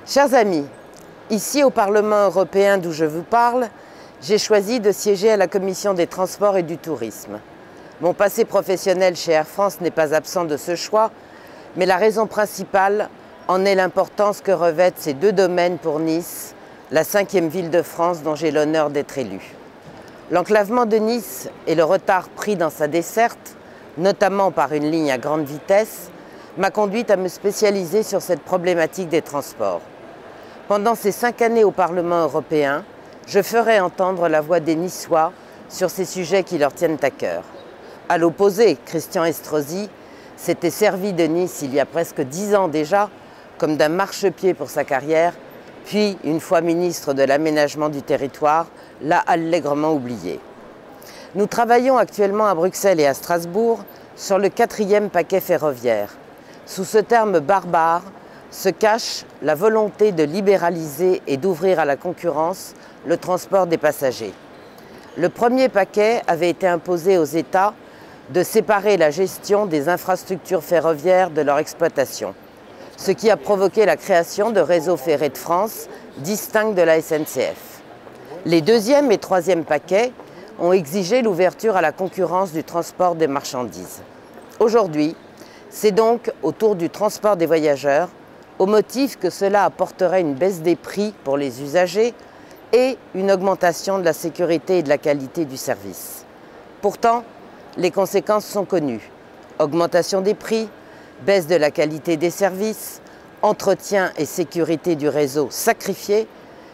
Chers amis, ici au Parlement européen d'où je vous parle, j'ai choisi de siéger à la Commission des Transports et du Tourisme. Mon passé professionnel chez Air France n'est pas absent de ce choix, mais la raison principale en est l'importance que revêtent ces deux domaines pour Nice, la 5e ville de France dont j'ai l'honneur d'être élu. L'enclavement de Nice et le retard pris dans sa desserte, notamment par une ligne à grande vitesse, m'a conduite à me spécialiser sur cette problématique des transports. Pendant ces 5 années au Parlement européen, je ferai entendre la voix des Niçois sur ces sujets qui leur tiennent à cœur. À l'opposé, Christian Estrosi s'était servi de Nice il y a presque 10 ans déjà, comme d'un marchepied pour sa carrière, puis, une fois ministre de l'Aménagement du territoire, l'a allègrement oublié. Nous travaillons actuellement à Bruxelles et à Strasbourg sur le 4e paquet ferroviaire. Sous ce terme barbare se cache la volonté de libéraliser et d'ouvrir à la concurrence le transport des passagers. Le premier paquet avait été imposé aux États de séparer la gestion des infrastructures ferroviaires de leur exploitation, ce qui a provoqué la création de Réseau ferré de France distincts de la SNCF. Les 2e et 3e paquets ont exigé l'ouverture à la concurrence du transport des marchandises. Aujourd'hui, c'est donc au tour du transport des voyageurs, au motif que cela apporterait une baisse des prix pour les usagers et une augmentation de la sécurité et de la qualité du service. Pourtant, les conséquences sont connues. Augmentation des prix, baisse de la qualité des services, entretien et sécurité du réseau sacrifié,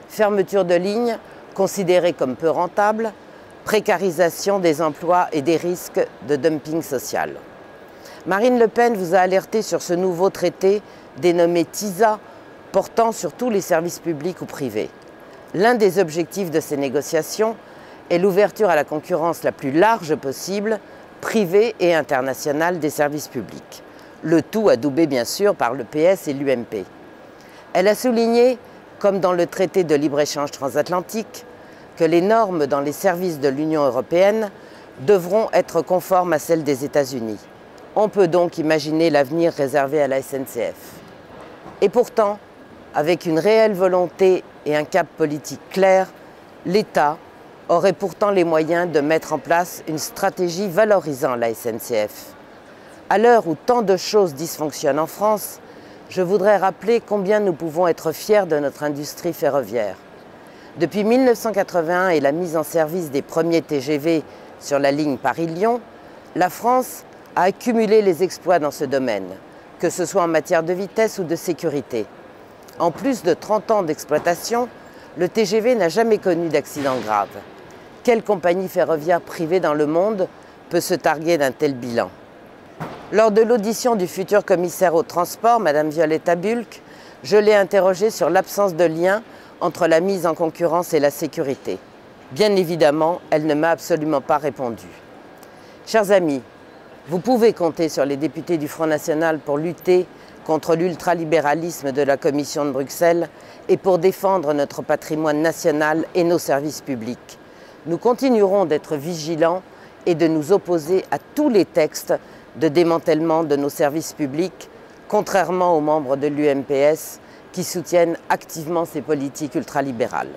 fermeture de lignes considérées comme peu rentables, précarisation des emplois et des risques de dumping social. Marine Le Pen vous a alerté sur ce nouveau traité dénommé TISA, portant sur tous les services publics ou privés. L'un des objectifs de ces négociations est l'ouverture à la concurrence la plus large possible, privée et internationale des services publics. Le tout adoubé bien sûr par le PS et l'UMP. Elle a souligné, comme dans le traité de libre-échange transatlantique, que les normes dans les services de l'Union européenne devront être conformes à celles des États-Unis. On peut donc imaginer l'avenir réservé à la SNCF. Et pourtant, avec une réelle volonté et un cap politique clair, l'État aurait pourtant les moyens de mettre en place une stratégie valorisant la SNCF. À l'heure où tant de choses dysfonctionnent en France, je voudrais rappeler combien nous pouvons être fiers de notre industrie ferroviaire. Depuis 1981 et la mise en service des premiers TGV sur la ligne Paris-Lyon, la France a accumulé les exploits dans ce domaine, que ce soit en matière de vitesse ou de sécurité. En plus de 30 ans d'exploitation, le TGV n'a jamais connu d'accident grave. Quelle compagnie ferroviaire privée dans le monde peut se targuer d'un tel bilan? Lors de l'audition du futur commissaire au transport, Mme Violeta Bulc, je l'ai interrogée sur l'absence de lien entre la mise en concurrence et la sécurité. Bien évidemment, elle ne m'a absolument pas répondu. Chers amis, vous pouvez compter sur les députés du Front National pour lutter contre l'ultralibéralisme de la Commission de Bruxelles et pour défendre notre patrimoine national et nos services publics. Nous continuerons d'être vigilants et de nous opposer à tous les textes de démantèlement de nos services publics, contrairement aux membres de l'UMPS qui soutiennent activement ces politiques ultralibérales.